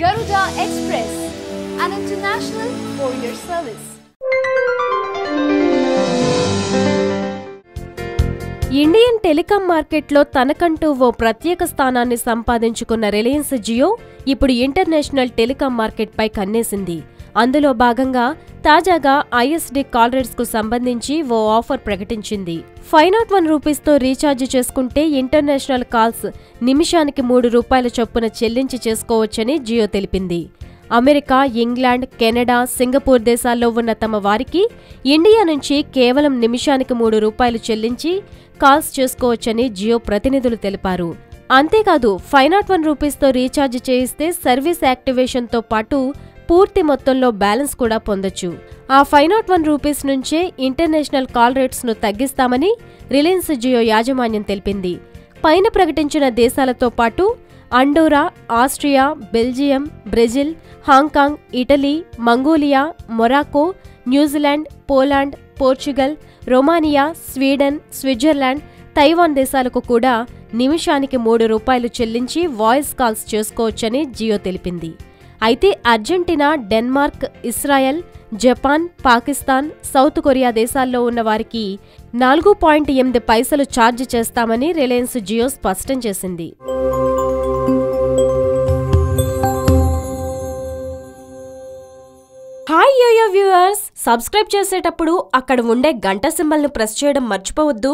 Garuda Express, an international courier service. Indian telecom మార్కెట్లో తనకంటూ ఓ ప్రత్యేక స్థానాన్ని సంపాదించుకున్న రిలయన్స్ జియో ఇప్పుడు ఇంటర్నేషనల్ టెలికాం మార్కెట్పై కన్నేసింది. అందులో భాగంగా తాజాగా ఐఎస్డి కాల్ రేట్స్కు సంబంధించి ఓ ఆఫర్ ప్రకటించింది. 501 రూపీస్తో రీఛార్జ్ చేసుకుంటే ఇంటర్నేషనల్ కాల్స్ నిమిషానికి ₹3 చొప్పున చెల్లించి చేసుకోవచ్చని జియో తెలిపింది. అమెరికా, ఇంగ్లాండ్, కెనడా, సింగపూర్ దేశాల్లో ఉన్న తమ వారికి ఇండియా నుంచి కేవలం నిమిషానికి ₹3 చెల్లించి కాల్స్ చేసుకోవచ్చని జియో ప్రతినిధులు తెలిపారు. అంతేకాదు 501 రూపీస్తో రీఛార్జ్ చేయిస్తే సర్వీస్ యాక్టివేషన్తో పాటు పూర్తి మొత్తంలో బ్యాలెన్స్ కూడా పొందొచ్చు. ఆ 501 రూపీస్ నుంచే ఇంటర్నేషనల్ కాల్ రేట్స్ను తగ్గిస్తామని రిలయన్స్ జియో యాజమాన్యం తెలిపింది. పైన ప్రకటించిన దేశాలతో పాటు అండోరా, Austria, Belgium, Brazil, Hong Kong, Italy, Mongolia, Morocco, New Zealand, Poland, Portugal, Romania, Sweden, Switzerland, Taiwan దేశాలకు కూడా నిమిషానికి ₹3 చెల్లించి వాయిస్ కాల్స్ చేసుకోవచ్చని జియో తెలిపింది. అయితే Argentina, Denmark, Israel, Japan, Pakistan, south Korea దేశాల్లో ఉన్న వారికి 4.8 ఛార్జ్ చేస్తామని రిలయన్స్ జియో స్పష్టం చేసింది. హాయ్ యోయో వ్యూవర్స్, సబ్స్క్రైబ్ చేసేటప్పుడు అక్కడ ఉండే గంట సింబల్ను ప్రెస్ చేయడం మర్చిపోవద్దు.